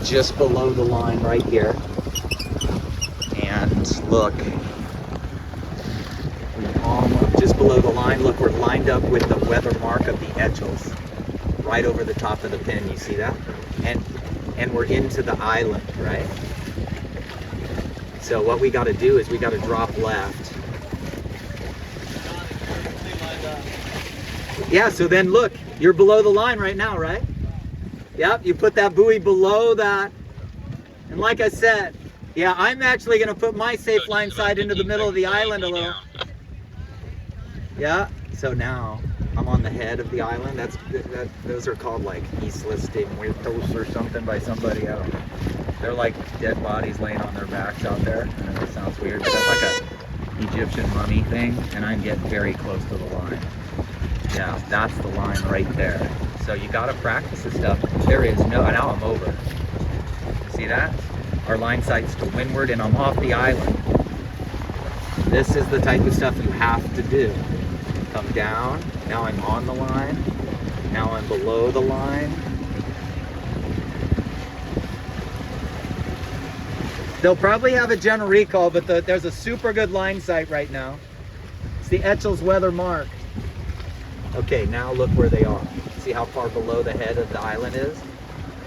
just below the line right here. And look, just below the line, look, we're lined up with the weather mark of the Etchels right over the top of the pin. You see that? And we're into the island, right? So what we got to do is we got to drop left. Yeah, so then look, you're below the line right now, right? Yep, you put that buoy below that. And like I said, yeah, I'm actually going to put my safe line side into the middle of the island a little. Yeah, so now I'm on the head of the island. Those are called like Islas de Muertos or something by somebody. I don't know. They're like dead bodies laying on their backs out there. I know it sounds weird, but that's like a Egyptian mummy thing. And I'm getting very close to the line. Yeah, that's the line right there. So you got to practice this stuff. There is no, now I'm over. See that? Our line sight's to windward and I'm off the island. This is the type of stuff you have to do. Come down, now I'm on the line, now I'm below the line. They'll probably have a general recall, but there's a super good line sight right now. It's the Etchels weather mark. Okay, now look where they are. See how far below the head of the island is?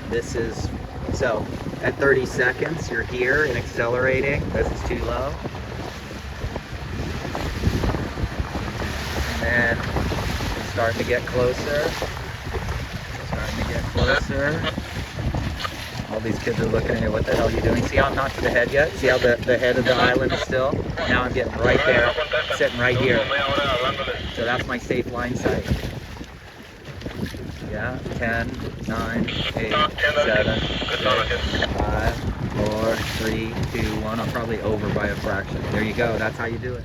This is, so at 30 seconds, you're here and accelerating. This is too low. And then it's starting to get closer. Starting to get closer. All these kids are looking at me, what the hell are you doing? See how I'm not to the head yet? See how the head of the island is still? Now I'm getting right there, sitting right here. So that's my safe line sight. Yeah, 10, 9, 8, 7, 6, 5, 4, 3, 2, 1. I'm probably over by a fraction. There you go, that's how you do it.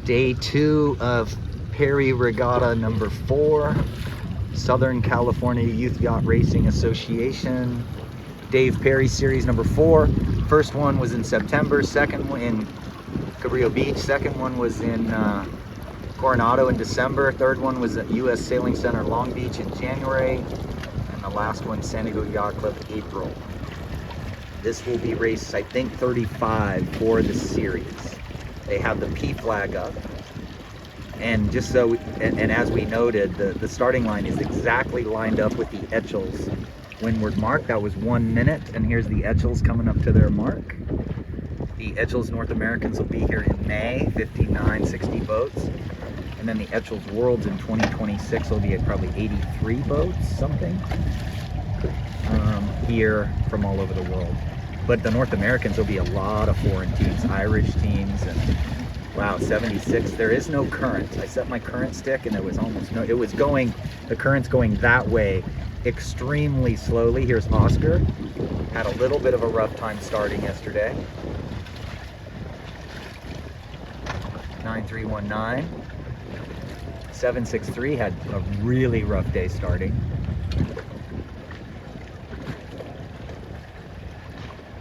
Day 2 of Perry Regatta number 4, Southern California Youth Yacht Racing Association. Dave Perry series number 4. First one was in September, second one in Cabrillo Beach, second one was in Coronado in December, third one was at US Sailing Center Long Beach in January, and the last one San Diego Yacht Club April. This will be race, I think, 35 for the series. They have the P flag up, and just so, and as we noted, the starting line is exactly lined up with the Etchels windward mark. That was 1 minute, and here's the Etchels coming up to their mark. The Etchels North Americans will be here in May, 59, 60 boats. And then the Etchels Worlds in 2026 will be at probably 83 boats, something, here from all over the world. But the North Americans will be a lot of foreign teams, Irish teams, and wow, 76. There is no current. I set my current stick and there was almost no, it was going, the current's going that way extremely slowly. Here's Oscar. Had a little bit of a rough time starting yesterday. 9319. 763 had a really rough day starting.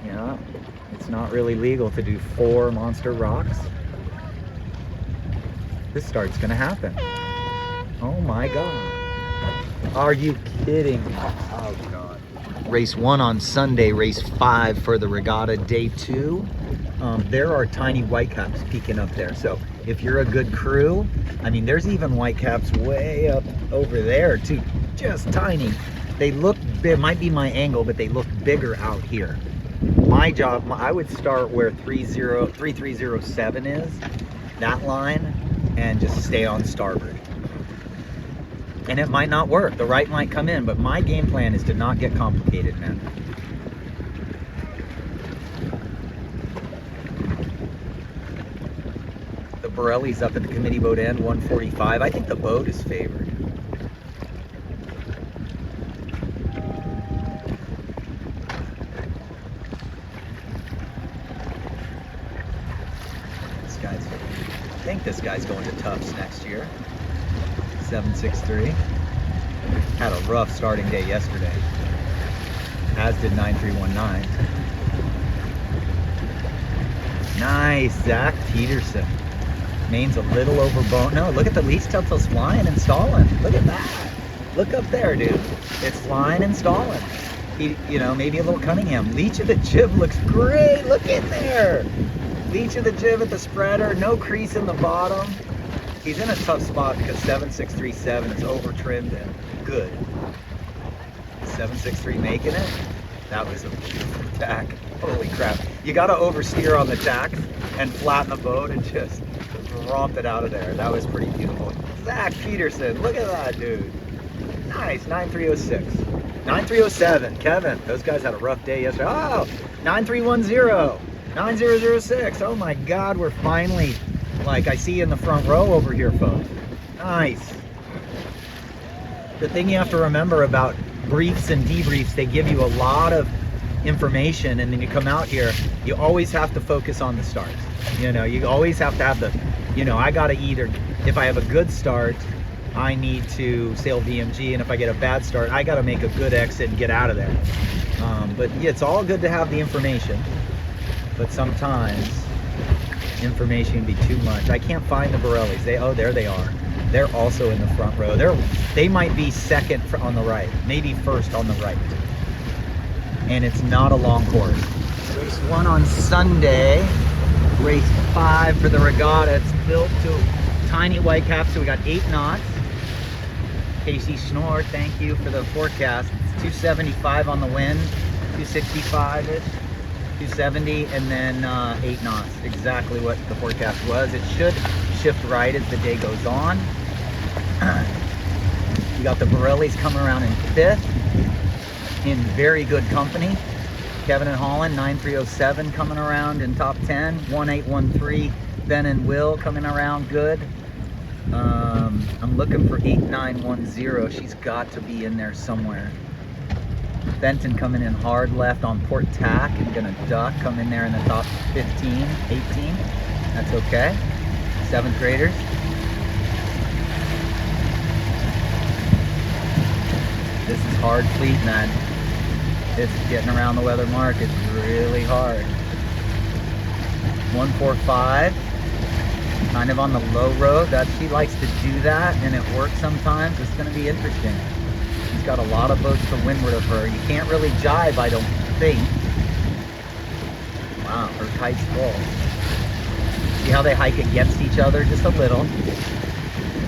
Yeah, it's not really legal to do 4 monster rocks. This start's gonna happen. Oh my God. Are you kidding me? Oh God. Race 1 on Sunday, race 5 for the regatta, day 2. There are tiny whitecaps peeking up there. So if you're a good crew, I mean, there's even whitecaps way up over there too, just tiny. They look big, might be my angle, but they look bigger out here. My job, I would start where 3307 is, that line, and just stay on starboard. And it might not work, the right might come in, but my game plan is to not get complicated, man. The Borelli's up at the committee boat end, 145. I think the boat is favored. I think this guy's going to Tufts next year. 763. Had a rough starting day yesterday, as did 9319. Nice, Zach Peterson. Main's a little over bone. No, look at the least tilt's flying and stalling. Look at that. Look up there, dude. It's flying and stalling. you know, maybe a little Cunningham. Leech of the jib looks great. Look in there. Leech of the jib at the spreader. No crease in the bottom. He's in a tough spot because 7637 is over trimmed and good. 763 making it. That was a beautiful tack. Holy crap. You got to oversteer on the tack and flatten the boat and just romp it out of there. That was pretty beautiful. Zach Peterson, look at that dude. Nice, 9306. 9307, Kevin. Those guys had a rough day yesterday. Oh, 9310, 9006. Oh my God, we're finally, like, I see you in the front row over here, folks. Nice. The thing you have to remember about briefs and debriefs, they give you a lot of information, and then you come out here, you always have to focus on the starts. You know, you always have to have the, you know, I gotta either, if I have a good start, I need to sail VMG, and if I get a bad start, I gotta make a good exit and get out of there. But yeah, it's all good to have the information, but sometimes information can be too much. I can't find the Borellis. Oh, there they are. They're also in the front row. They might be second on the right, maybe first on the right. And it's not a long course. Race 1 on Sunday. Race 5 for the Regatta. It's built to tiny white cap, so we got 8 knots. Casey Schnorr, thank you for the forecast. It's 275 on the wind, 265-ish, 270, and then 8 knots. Exactly what the forecast was. It should shift right as the day goes on. You got the Borellis coming around in 5th, in very good company. Kevin and Holland, 9307 coming around in top 10. 1813, Ben and Will coming around good. I'm looking for 8910. She's got to be in there somewhere. Benton coming in hard left on port tack and gonna duck, come in there in the top 15, 18. That's okay. 7th graders. This is hard fleet, man. It's getting around the weather mark. It's really hard. 145, kind of on the low road. That she likes to do that, and it works sometimes. It's going to be interesting. She's got a lot of boats to windward of her. You can't really jibe, I don't think. Wow, her kite's full. See how they hike against each other just a little.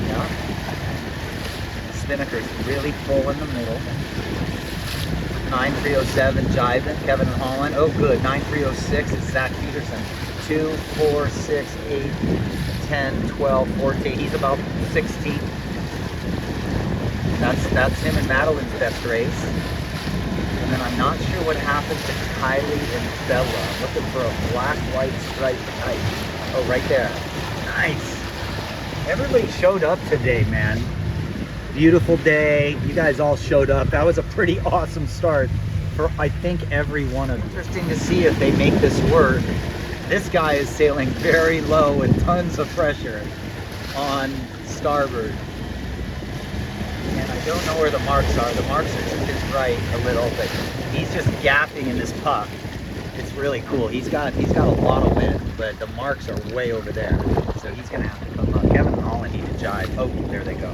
Yeah. Spinnaker's really full in the middle. 9307 jibing, Kevin and Holland. Oh good, 9306 is Zach Peterson. 2, 4, 6, 8, 10, 12, 14. He's about 16. That's him and Madeline's best race. And then I'm not sure what happened to Kylie and Bella. I'm looking for a black-white striped kite. Oh, right there. Nice. Everybody showed up today, man. Beautiful day. You guys all showed up. That was a pretty awesome start for, I think, every one of them. Interesting to see if they make this work. This guy is sailing very low and tons of pressure on starboard. And I don't know where the marks are. The marks are to his right a little, but he's just gapping in this puck. It's really cool. He's got a lot of wind, but the marks are way over there. So he's gonna have to come up. Kevin and Holland need to jibe. Oh, there they go.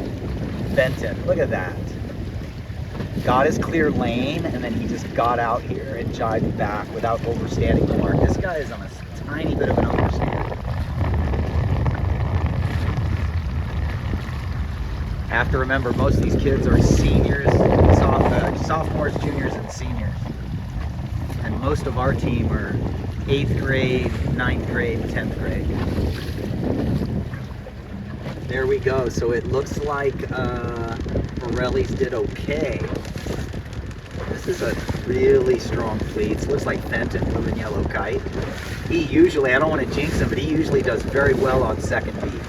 Benton, look at that. Got his clear lane, and then he just got out here and jibed back without overstanding the mark. This guy is on a tiny bit of an overstand. Have to remember, most of these kids are seniors, sophomores, juniors, and seniors. And most of our team are 8th grade, 9th grade, 10th grade. There we go. So it looks like Borelli's did okay. This is a really strong fleet. It looks like Fenton, blue and yellow kite. He usually, I don't want to jinx him, but he usually does very well on second beat.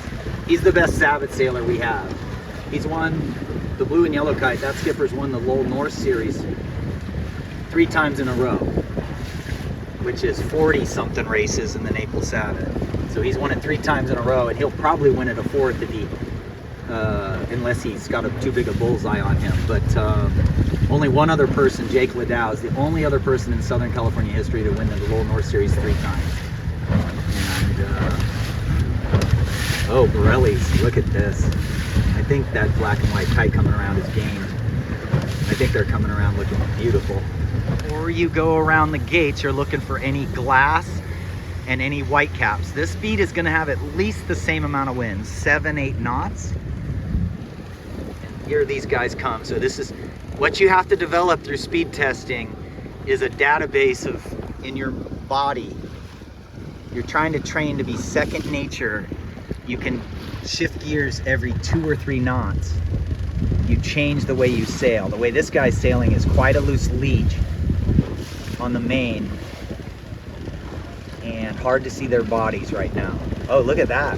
He's the best Sabbath sailor we have. He's won the blue and yellow kite. That skipper's won the Lowell North Series 3 times in a row, which is 40-something races in the Naples Sabbath. So he's won it 3 times in a row, and he'll probably win it a 4th if he, unless he's got too big a bullseye on him. But only one other person, Jake Ladow, is the only other person in Southern California history to win the Lowell North Series 3 times. And, oh, Borelli's, look at this. I think that black and white kite coming around is game. I think they're coming around looking beautiful. before you go around the gates, you're looking for any glass and any white caps. This speed is going to have at least the same amount of winds, 7-8 knots. And here these guys come. So this is what you have to develop through speed testing, is a database of in your body. You're trying to train to be second nature. You can shift gears every 2 or 3 knots. You change the way you sail. The way this guy's sailing is quite a loose lead on the main, and hard to see their bodies right now. Oh, look at that.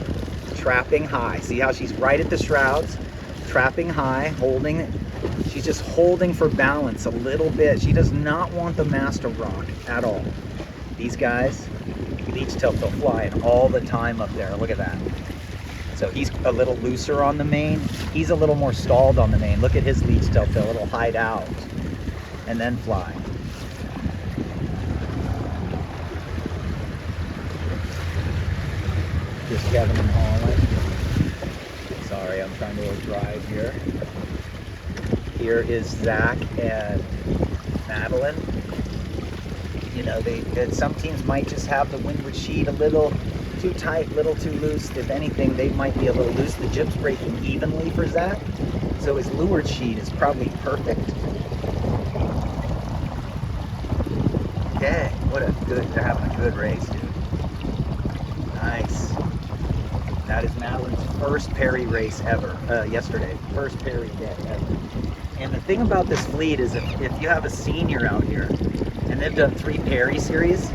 Trapping high. See how she's right at the shrouds, trapping high, holding it. She's just holding for balance a little bit. She does not want the mast to rock at all. These guys, leech tilt, they'll fly all the time up there. Look at that. So he's a little looser on the main. He's a little more stalled on the main. Look at his leech tilt, though. It'll hide out and then fly. Just Kevin and Holland. Sorry, I'm trying to drive here. Here is Zach and Madeline. You know, some teams might just have the windward sheet a little too tight, little too loose. If anything, they might be a little loose. The jib's breaking evenly for Zach, so his leeward sheet is probably perfect. Okay, they're having a good race, dude. Nice. That is Madeline's first Perry race ever, yesterday. First Perry day ever. And the thing about this fleet is if you have a senior out here, and they've done 3 Perry series,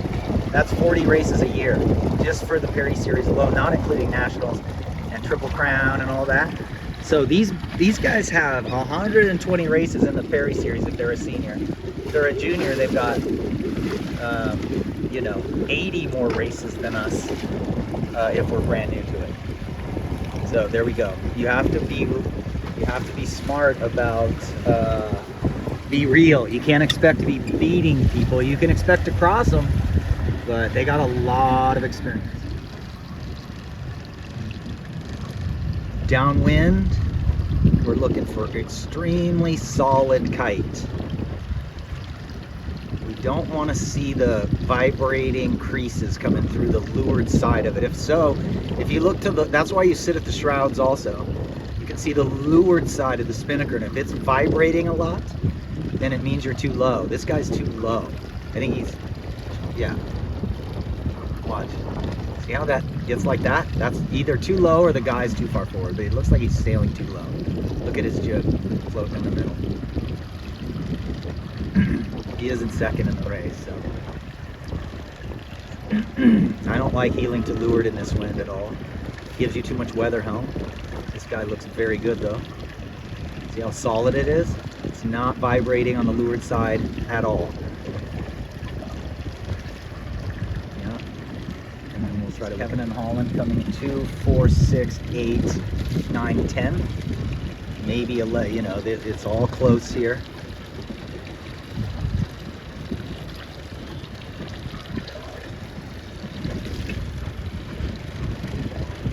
that's 40 races a year, just for the Perry series alone, not including nationals and Triple Crown and all that. So these guys have 120 races in the Perry series if they're a senior. If they're a junior, they've got 80 more races than us if we're brand new to it. So there we go. You have to be smart about be real. You can't expect to be beating people. You can expect to cross them, but they got a lot of experience. Downwind, we're looking for extremely solid kite. We don't want to see the vibrating creases coming through the leeward side of it. If so, if you look to that's why you sit at the shrouds also. You can see the leeward side of the spinnaker, and if it's vibrating a lot, then it means you're too low. This guy's too low. I think yeah. Watch. See how that gets like that? That's either too low or the guy's too far forward, but it looks like he's sailing too low. Look at his jib floating in the middle. He is in second in the race, so. I don't like heeling to leeward in this wind at all. Gives you too much weather helm. This guy looks very good though. See how solid it is? It's not vibrating on the leeward side at all. Yeah. And then we'll try to Kevin and Holland coming 2, 4, 6, 8, 9, 10. Maybe 11, it's all close here.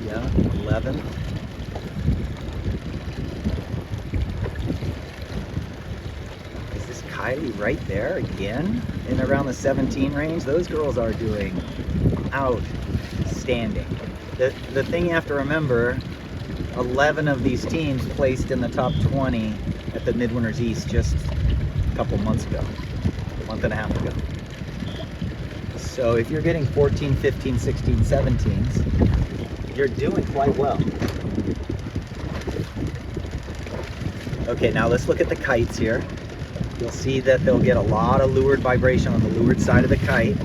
Yeah, 11. Kylie right there again in around the 17 range. Those girls are doing outstanding. The thing you have to remember, 11 of these teams placed in the top 20 at the Midwinters East just a couple months ago, a month and a half ago. So if you're getting 14, 15, 16, 17s, you're doing quite well. Okay, now let's look at the kites here. You'll see that they'll get a lot of leeward vibration on the leeward side of the kite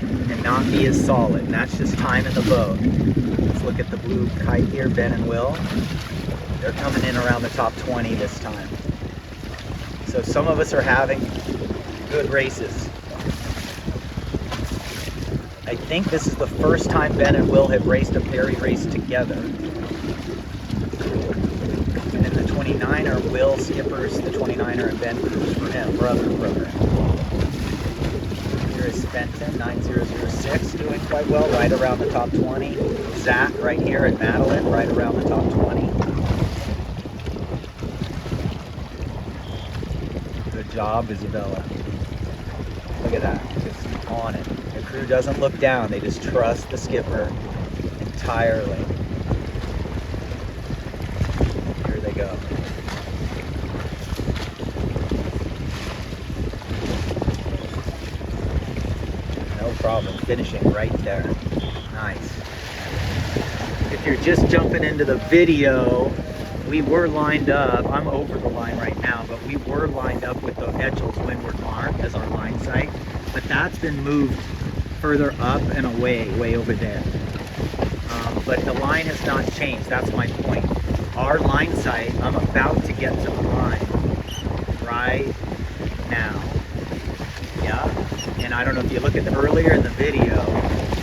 and not be as solid, and that's just time in the boat. Let's look at the blue kite here, Ben and Will. They're coming in around the top 20 this time. So some of us are having good races. I think this is the first time Ben and Will have raced a Perry race together. 29er, Will skippers the 29er, and Ben crews for him, for other program. Here is Fenton, 9006, doing quite well, right around the top 20. Zach right here at Madeline, right around the top 20. Good job, Isabella. Look at that, just on it. The crew doesn't look down, they just trust the skipper entirely. Here they go. No problem, finishing right there. Nice. If you're just jumping into the video, we were lined up. I'm over the line right now, but we were lined up with the Etchells Windward Mark as our line site. But that's been moved further up and away, way over there. But the line has not changed. That's my point. Our line site, I'm about to get to the line right now. Yeah. And I don't know if you look at earlier in the video,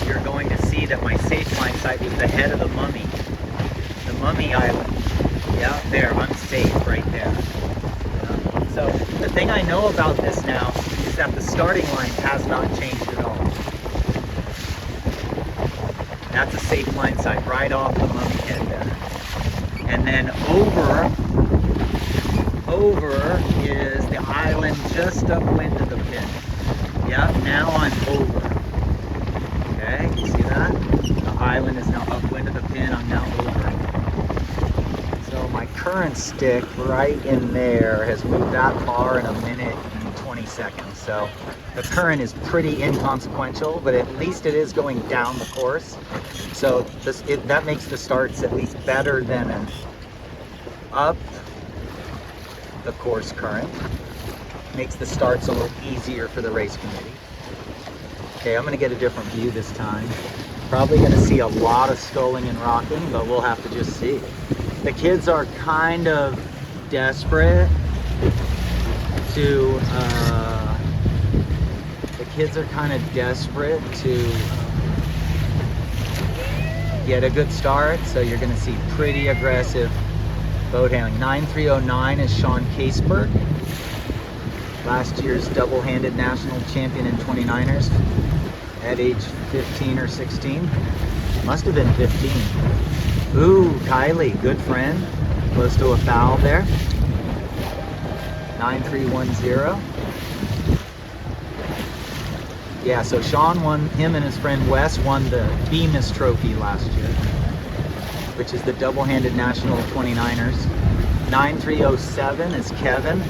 you're going to see that my safe line site was the head of the Mummy. The Mummy Island. Yeah, there, I'm safe right there. So the thing I know about this now is that the starting line has not changed at all. That's a safe line site right off the Mummy head there. And then over is the island just upwind of the pin. Yeah, now I'm over. Okay, you see that? The island is now upwind of the pin, I'm now over. So my current stick right in there has moved that far in 1 minute and 20 seconds. So the current is pretty inconsequential, but at least it is going down the course. So that makes the starts at least better than an up the course current. Makes the starts a little easier for the race committee. Okay, I'm gonna get a different view this time. Probably gonna see a lot of sculling and rocking, but we'll have to just see. The kids are kind of desperate to, get a good start, so you're gonna see pretty aggressive boat handling. 9309 is Sean Caseberg, last year's double-handed national champion in 29ers at age 15 or 16. Must have been 15. Ooh, Kylie, good friend. Close to a foul there. 9310. Yeah, so Sean won, him and his friend Wes won the Bemis Trophy last year, which is the double-handed national 29ers. 9307 is Kevin.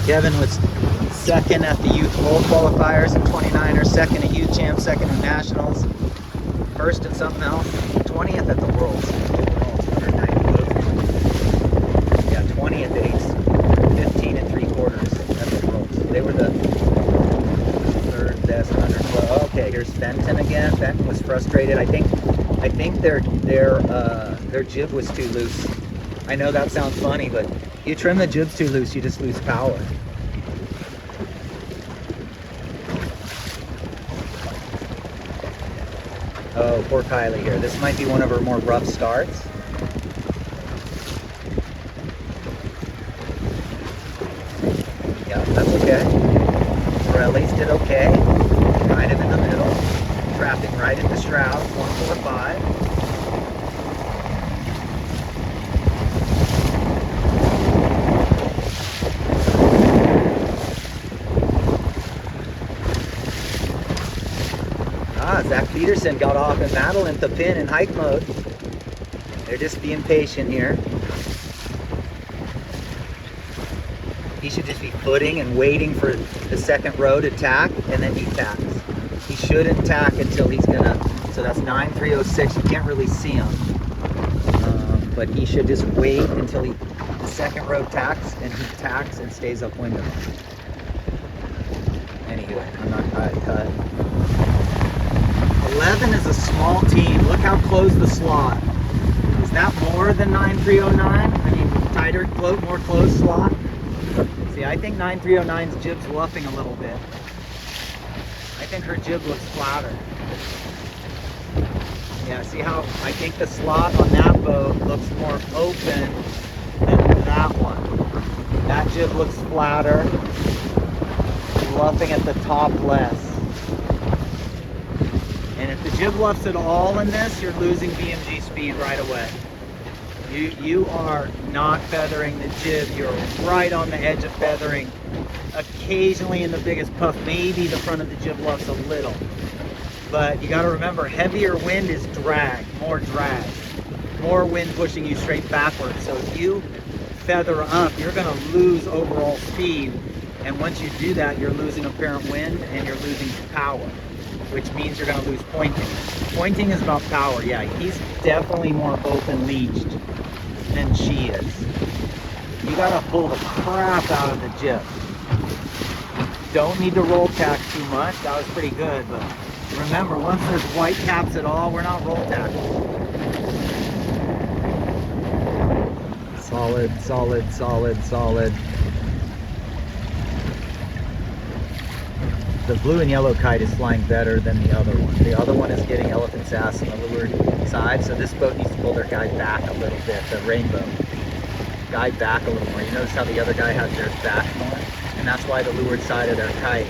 Kevin was second at the youth bowl qualifiers in 29ers, second at youth champ, second at nationals, first at something else, 20th at the worlds. 20th at age 15 3/4 at the worlds. They were the third best under 12. Okay, here's Fenton again. Fenton was frustrated. I think their jib was too loose. I know that sounds funny, but you trim the jibs too loose, you just lose power. Oh, poor Kylie here. This might be one of her more rough starts. Yeah, that's okay. Borelli's did okay. Kind of in the middle. Traffic right into shrouds, 145. Zach Peterson got off in Madeline to pin in hike mode. They're just being patient here. He should just be footing and waiting for the second row to tack, and then he tacks. He shouldn't tack until he's gonna, so that's 9306, you can't really see him. But he should just wait until the second row tacks, and he tacks and stays upwind of him. Anyway, I'm not cut. 11 is a small team. Look how close the slot. Is that more than 9309? I mean, tighter, more close slot? See, I think 9309's jib's luffing a little bit. I think her jib looks flatter. Yeah, see how I think the slot on that boat looks more open than that one. That jib looks flatter, luffing at the top less. And if the jib luffs at all in this, you're losing BMG speed right away. You are not feathering the jib. You're right on the edge of feathering. Occasionally in the biggest puff, maybe the front of the jib luffs a little. But you got to remember, heavier wind is drag, more wind pushing you straight backwards. So if you feather up, you're going to lose overall speed. And once you do that, you're losing apparent wind and you're losing power, which means you're going to lose pointing. Pointing is about power. Yeah, he's definitely more open leached than she is. You got to pull the crap out of the jib. Don't need to roll tack too much. That was pretty good, but remember, once there's white caps at all, we're not roll tacking. Solid, solid, solid, solid. The blue and yellow kite is flying better than the other one. The other one is getting elephant's ass on the leeward side, so this boat needs to pull their guide back a little bit, the rainbow. Guide back a little more. You notice how the other guy has theirs back more? And that's why the leeward side of their kite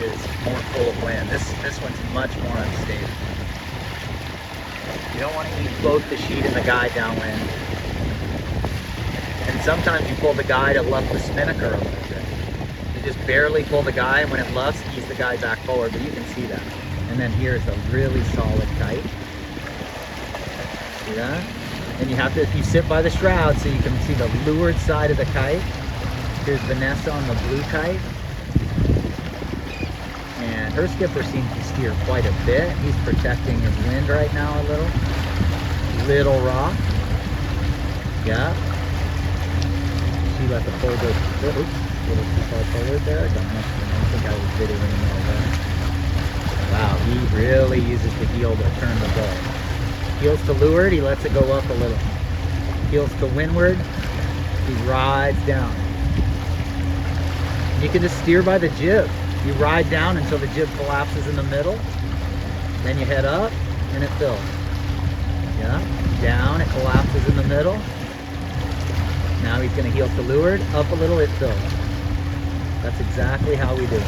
is more full of wind. This one's much more unstable. You don't want to eat both the sheet and the guide downwind. And sometimes you pull the guide at luff the spinnaker a little bit. You just barely pull the guide, and when it luffs, ease the guide back forward, but you can see that. And then here's a really solid kite. See that? And you have to, if you sit by the shroud so you can see the leeward side of the kite. Here's Vanessa on the blue kite. And her skipper seems to steer quite a bit. He's protecting his wind right now a little. Little rock. Yeah. She let the pole go, oops, a little too far forward there. I don't think I was videoing all that. Wow, he really uses the heel to turn the boat. Heels to leeward, he lets it go up a little. Heels to windward, he rides down. You can just steer by the jib. You ride down until the jib collapses in the middle. Then you head up and it fills. Yeah, down, it collapses in the middle. Now he's going to heel to leeward, up a little, it fills. That's exactly how we do it.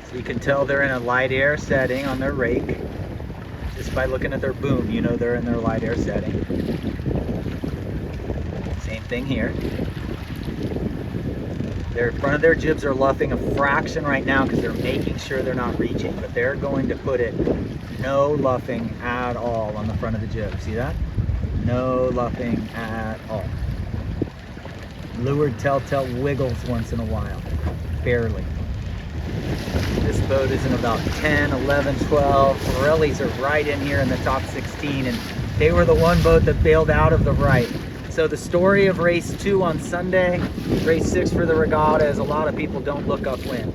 So you can tell they're in a light air setting on their rake. Just by looking at their boom, you know they're in their light air setting. Same thing here. Their front of their jibs are luffing a fraction right now because they're making sure they're not reaching, but they're going to put it no luffing at all on the front of the jib. See that? No luffing at all. Leeward telltale wiggles once in a while, barely. This boat is in about 10, 11, 12. Pirellis are right in here in the top 16, and they were the one boat that bailed out of the right. So the story of race 2 on Sunday, race 6 for the regatta, is a lot of people don't look upwind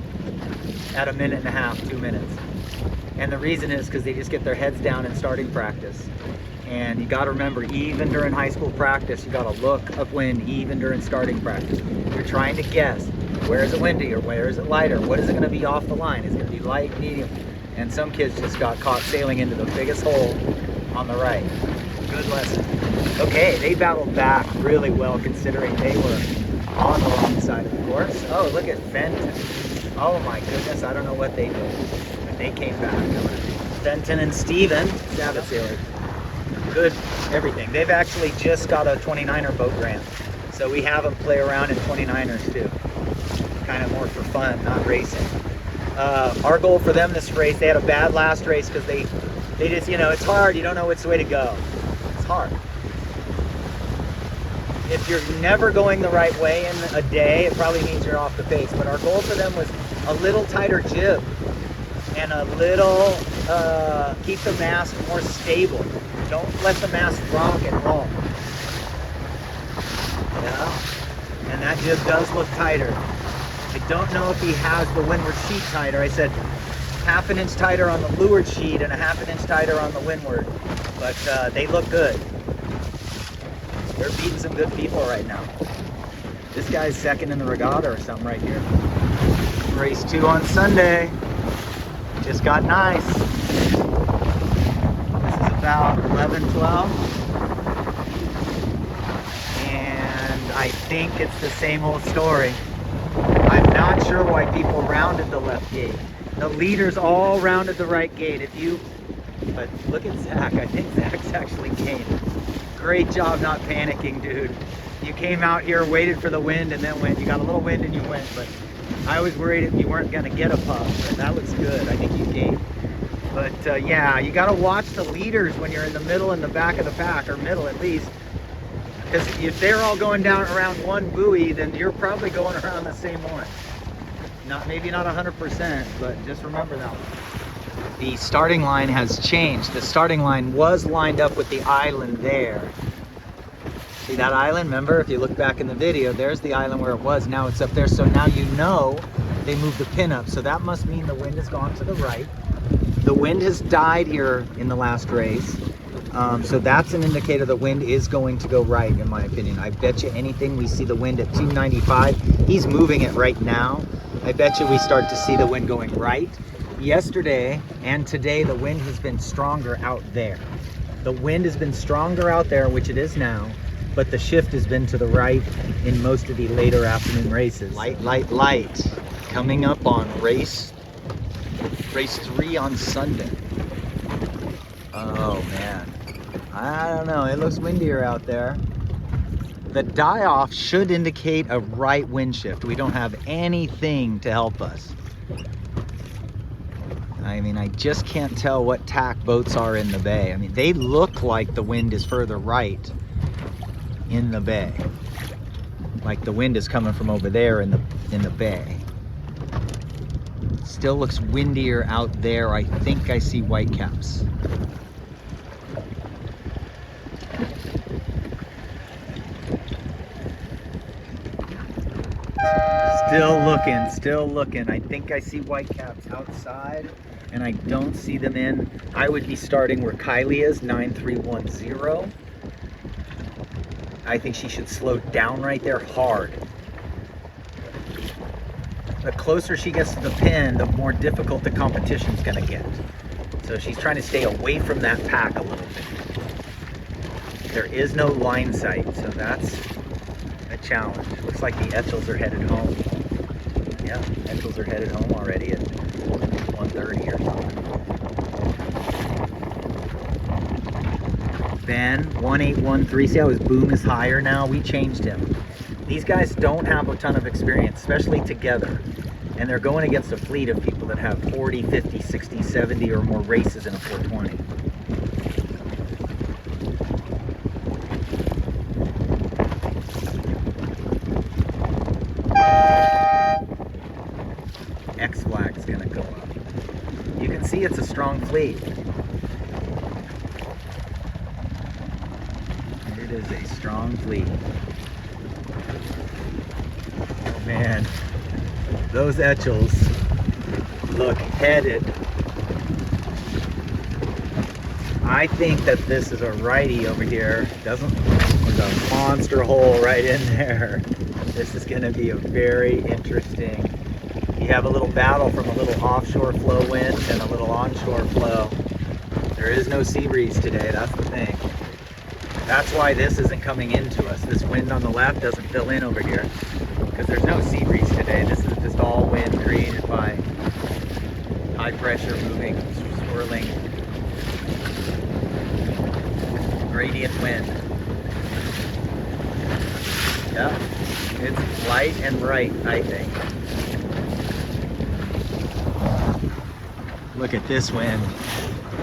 at a minute and a half, 2 minutes. And the reason is because they just get their heads down in starting practice. And you got to remember, even during high school practice, you got to look upwind even during starting practice. You're trying to guess, where is it windy or where is it lighter? What is it going to be off the line? Is it going to be light, medium? And some kids just got caught sailing into the biggest hole on the right. Good lesson. Okay, they battled back really well considering they were on the wrong side of the course. Oh, look at Fenton. Oh my goodness, I don't know what they did, but they came back. Fenton and Steven, Sabbath sailors. Good everything. They've actually just got a 29er boat grant. So we have them play around in 29ers too. Kind of more for fun, not racing. Our goal for them this race, they had a bad last race because they just, you know, it's hard. You don't know which way to go. It's hard. If you're never going the right way in a day, it probably means you're off the pace. But our goal for them was a little tighter jib and a little, keep the mast more stable. Don't let the mast rock and roll. Yeah? And that jib does look tighter. I don't know if he has the windward sheet tighter. I said half an inch tighter on the leeward sheet and a half an inch tighter on the windward. But they look good. They're beating some good people right now. This guy's second in the regatta or something right here. Race 2 on Sunday. Just got nice. This is about 11, 12. And I think it's the same old story. I'm not sure why people rounded the left gate. The leaders all rounded the right gate. But look at Zach. I think Zach's actually gained. Great job not panicking, dude. You came out here, waited for the wind, and then went. You got a little wind and you went, but I was worried if you weren't gonna get a puff, and that looks good. I think you gained. But yeah, you gotta watch the leaders when you're in the middle and the back of the pack, or middle at least. Because if they're all going down around one buoy, then you're probably going around the same one. Maybe not 100%, but just remember that one. The starting line has changed. The starting line was lined up with the island there. See that island? Remember, if you look back in the video, there's the island where it was. Now it's up there. So now you know they moved the pin up. So that must mean the wind has gone to the right. The wind has died here in the last race. So that's an indicator the wind is going to go right, in my opinion. I bet you anything we see the wind at 295. He's moving it right now. I bet you we start to see the wind going right. Yesterday and today, the wind has been stronger out there. The wind has been stronger out there, which it is now, but the shift has been to the right in most of the later afternoon races. Light, light, light. Coming up on race 3 on Sunday. Oh man, I don't know, it looks windier out there. The die-off should indicate a right wind shift. We don't have anything to help us. I mean, I just can't tell what tack boats are in the bay. I mean, they look like the wind is further right in the bay. Like the wind is coming from over there in the bay. Still looks windier out there. I think I see whitecaps. Still looking. I think I see whitecaps outside, and I don't see them in. I would be starting where Kylie is, 9310. I think she should slow down right there hard. The closer she gets to the pin, the more difficult the competition's gonna get. So she's trying to stay away from that pack a little bit. There is no line sight, so that's a challenge. Looks like the Etchels are headed home. Yeah, Etchels are headed home already at 1:30 or something. Ben, 1813. See how his boom is higher now? We changed him. These guys don't have a ton of experience, especially together. And they're going against a fleet of people that have 40, 50, 60, 70 or more races in a 420. X flag is going to go up. You can see it's a strong fleet. It is a strong fleet. Oh man, those Etchels look headed. I think that this is a righty over here. There's a monster hole right in there. This is going to be a very interesting. You have a little battle from a little offshore flow wind and a little onshore flow. There is no sea breeze today, that's the thing. That's why this isn't coming into us. This wind on the left doesn't fill in over here because there's no sea breeze today. This is just all wind created by high pressure moving, swirling, gradient wind. Yeah, it's light and bright, I think. Look at this wind.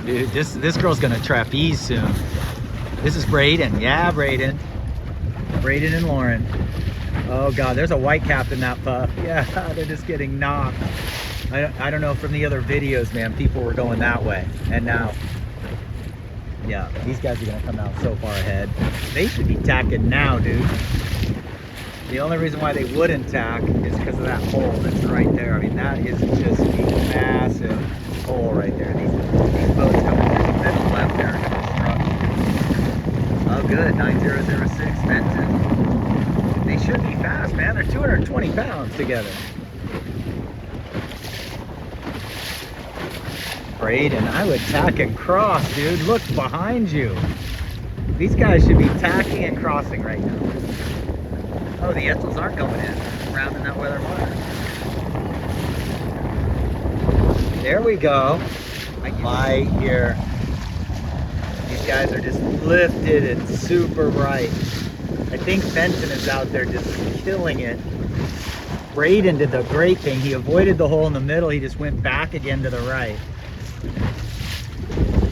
Dude, this girl's gonna trapeze soon. This is Braden. Yeah, Braden. Braden and Lauren. Oh God, there's a whitecap in that puff. Yeah, they're just getting knocked. I don't know, from the other videos, man, people were going that way. And now, yeah, these guys are gonna come out so far ahead. They should be tacking now, dude. The only reason why they wouldn't tack is because of that hole that's right there. I mean, that is just a massive hole right there. These boats coming through the middle left there. Oh good, 9006 Benton. They should be fast, man. They're 220 pounds together. Braden, I would tack and cross, dude. Look behind you. These guys should be tacking and crossing right now. Oh, the Etchels aren't going in. around in that weather monitor. There we go. Light here. These guys are just lifted and super bright. I think Fenton is out there just killing it. Braden did the great thing. He avoided the hole in the middle. He just went back again to the right.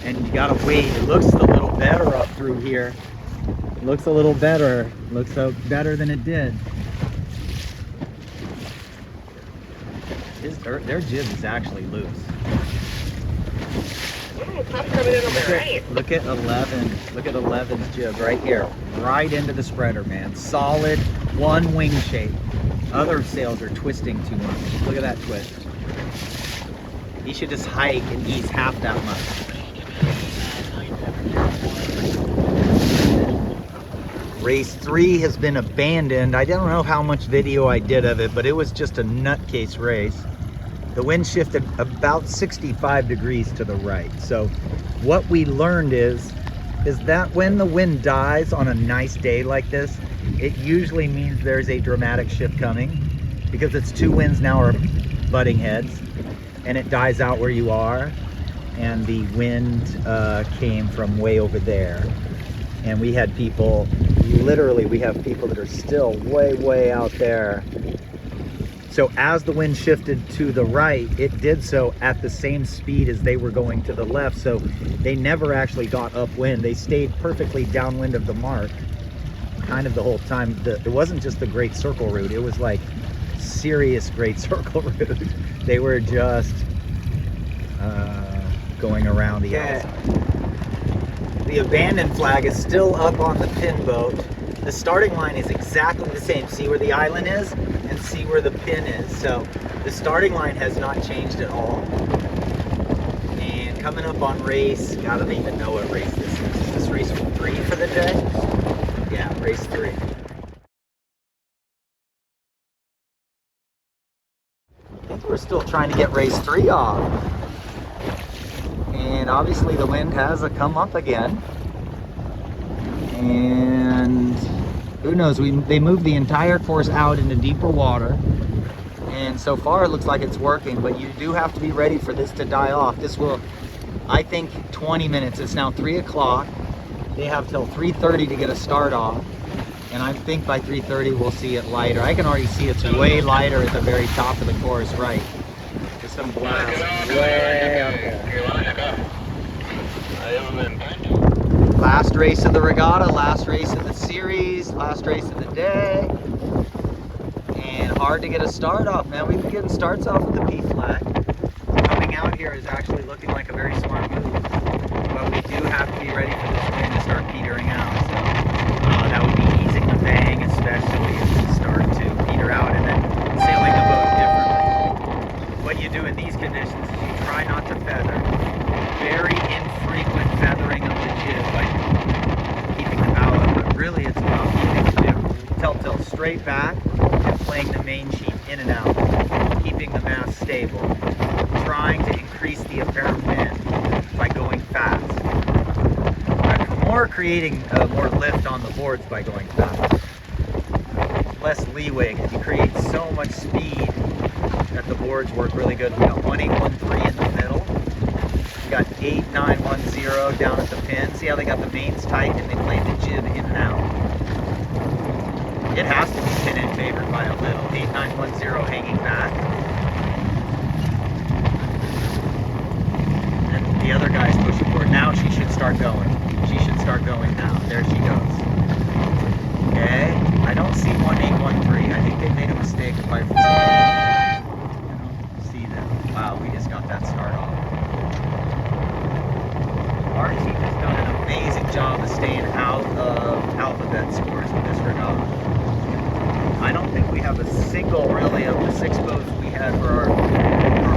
And you gotta wait. It looks a little better up through here. It looks a little better. Looks better than it did. Their jib is actually loose. Look at 11. Look at 11's jib right here. Right into the spreader, man. Solid one wing shape. Other sails are twisting too much. Look at that twist. He should just hike and ease half that much. Race 3 has been abandoned. I don't know how much video I did of it, but it was just a nutcase race. The wind shifted about 65 degrees to the right. So what we learned is that when the wind dies on a nice day like this, it usually means there's a dramatic shift coming, because it's two winds now are butting heads, and it dies out where you are, and the wind came from way over there. And we had people, literally we have people that are still way out there. So as the wind shifted to the right, it did so at the same speed as they were going to the left. So they never actually got upwind. They stayed perfectly downwind of the mark kind of the whole time. It wasn't just the great circle route. It was like serious great circle route. They were just going around the outside. The abandoned flag is still up on the pin boat. The starting line is exactly the same. See where the island is and see where the pin is. So the starting line has not changed at all. And coming up on race, I don't even know what race this is. Is this race 3 for the day? Yeah, race 3. I think we're still trying to get race 3 off. And obviously the wind has come up again. And who knows, they moved the entire course out into deeper water. And so far it looks like it's working, but you do have to be ready for this to die off. This will, I think, 20 minutes. It's now 3 o'clock. They have till 3:30 to get a start off. And I think by 3:30 we'll see it lighter. I can already see it's way lighter at the very top of the course, right? There's some blast way up there. Last race of the regatta, last race of the series, last race of the day. And hard to get a start off, man. We've been getting starts off with the P flag. Coming out here is actually looking like a very smart move. But we do have to be ready for this wind to start petering out. So that would be easing the bang, especially as we start to peter out and then sailing the boat differently. What you do in these conditions is you try not to feather. Very infrequent feathering of the jib by keeping the bow up, but really it's about keeping the jib telltale straight back and playing the main sheet in and out, keeping the mast stable, trying to increase the apparent wind by going fast. More creating more lift on the boards by going fast. Less leeway, because you create so much speed that the boards work really good. We got 1813 in the middle. We got 8910 down at the pin. See how they got the mains tight and they played the jib in and out. It has to be pin in favored by a little. 8910 hanging back. And the other guy's pushing forward. Now she should start going. She should start going now. There she goes. Okay. I don't see 1813. I think they made a mistake if I don't see them. Wow, we just got that start off. Our team has done an amazing job of staying out of alphabet scores in this regatta. I don't think we have a single, really, of the 6 boats we had for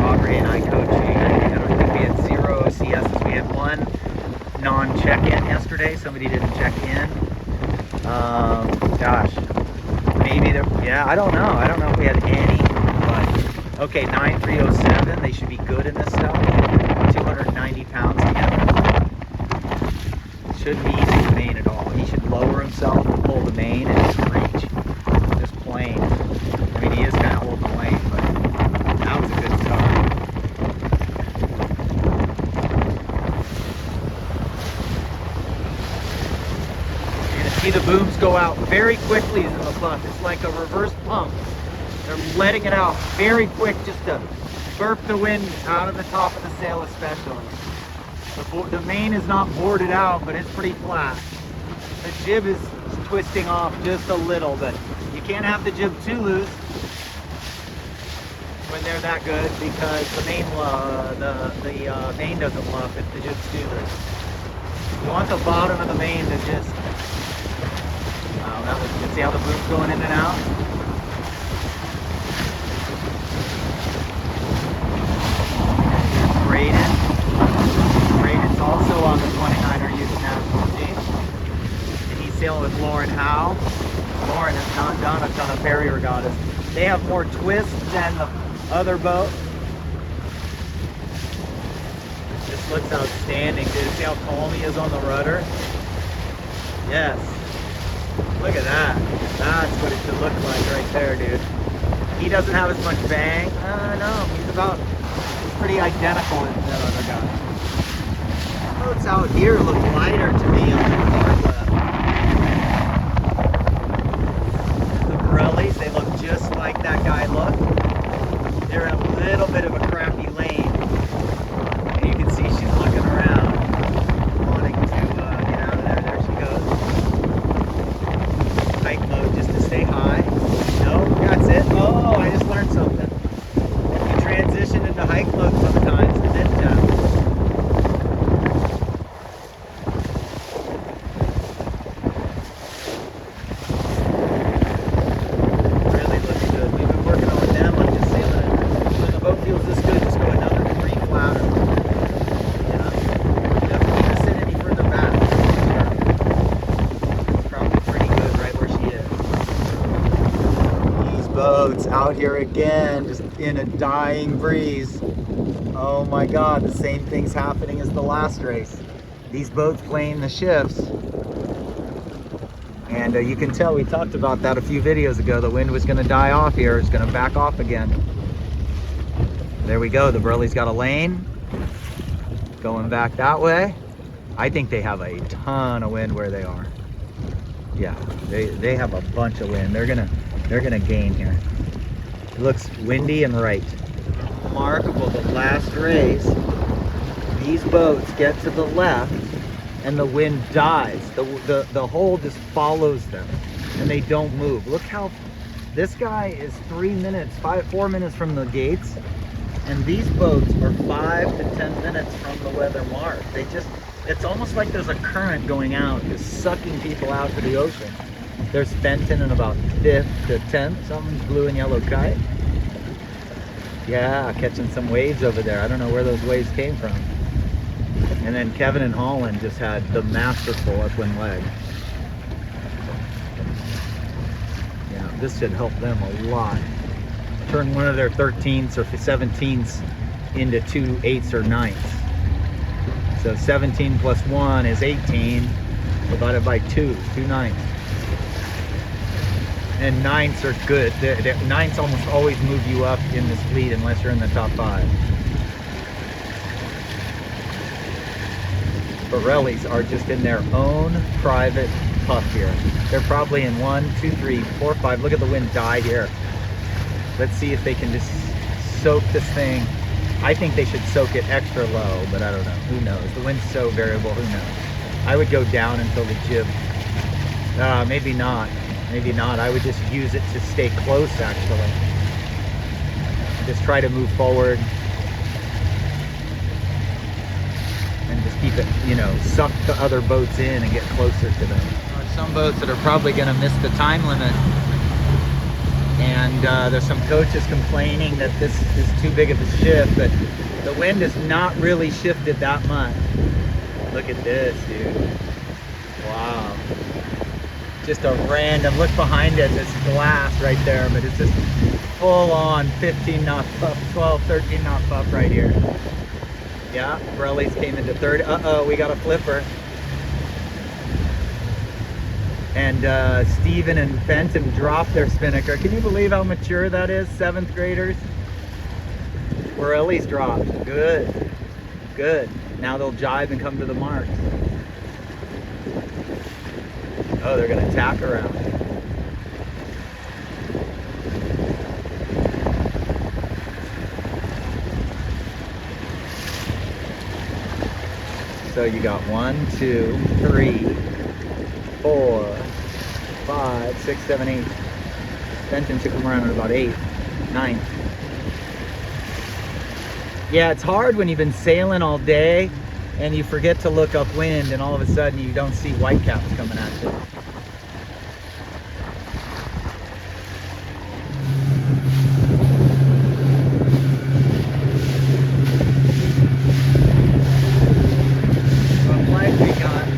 Aubrey and I coaching. I don't think we had 0 OCSs. We had 1 non-check-in yesterday. Somebody didn't check in. Gosh, maybe yeah, I don't know. I don't know if we had any, but okay, 9307. They should be good in this stuff. 290 pounds together. Shouldn't be easy to main at all. He should lower himself and pull the main and just reach. Just plain. I mean, he See the booms go out very quickly in the puff. It's like a reverse pump. They're letting it out very quick just to burp the wind out of the top of the sail especially. The main is not boarded out, but it's pretty flat. The jib is twisting off just a little, but you can't have the jib too loose when they're that good, because the main doesn't luff if the jib's too loose. You want the bottom of the main to just, wow, that was good. See how the boom's going in and out? Braden. Braden's also on the 29er Youth National team. And he's sailing with Lauren Howe. Lauren has not done a ton of ferry regattas. They have more twists than the other boat. This looks outstanding, dude. See how calm he is on the rudder? Yes. Look at that. That's what it should look like right there, dude. He doesn't have as much bang. No, he's pretty identical as that other guy. Boats out here look lighter to me on the far left. The Pirellis, they look just like that guy looked. They're in a little bit of a crappy lane. And you can see she's looking around, wanting to get out of there. There she goes. Hike mode just to stay high. Nope, that's it. Oh, I just learned something. You transition into hike mode sometimes and then tap. Really looks good. We've been working on them. I'm just sailing it. When the boat feels this good, just go another 3 flatter. Yeah. Definitely need to sit any further back. It's probably pretty good right where she is. These boats out here again, just in a dying breeze. Oh my God, the same thing's happening as the last race. These boats playing the shifts. And you can tell, we talked about that a few videos ago. The wind was going to die off here. It's going to back off again. There we go. The Burley's got a lane going back that way. I think they have a ton of wind where they are. Yeah, they have a bunch of wind. They're gonna gain here. It looks windy and right. Remarkable. The last race, these boats get to the left and the wind dies. The hole just follows them and they don't move. Look how this guy is 4 minutes from the gates, and these boats are 5 to 10 minutes from the weather mark. It's almost like there's a current going out, just sucking people out to the ocean. There's Fenton in about 5th to 10th. Something's blue and yellow kite. Yeah, catching some waves over there. I don't know where those waves came from. And then Kevin and Holland just had the masterful upwind leg. Yeah, this should help them a lot. Turn one of their 13ths or 17ths into 2 8ths or 9ths. So 17 plus 1 is 18, divided by 2 9ths. And 9ths are good. 9ths almost always move you up in this fleet unless you're in the top 5. Pirellis are just in their own private puff here. They're probably in 1, 2, 3, 4, 5. Look at the wind die here. Let's see if they can just soak this thing. I think they should soak it extra low, but I don't know. Who knows? The wind's so variable, who knows? I would go down until the jib. Maybe not. Maybe not. I would just use it to stay close, actually. Just try to move forward. And just keep it, suck the other boats in and get closer to them. There are some boats that are probably going to miss the time limit. And there's some coaches complaining that this is too big of a shift, but the wind has not really shifted that much. Look at this, dude. Wow. Just a random, look behind it, this glass right there, but it's just full on 15 knot puff, 12, 13 knot puff right here. Yeah, Pirellis came into third. Uh-oh, we got a flipper. And Steven and Fenton dropped their spinnaker. Can you believe how mature that is? 7th graders. Pirellis dropped. Good. Good. Now they'll jibe and come to the marks. Oh, they're gonna tack around. So you got 1, 2, 3, 4, 5, 6, 7, 8. Benton should come around at about 8, 9. Yeah, it's hard when you've been sailing all day and you forget to look upwind and all of a sudden you don't see whitecaps coming at you. What flag we got?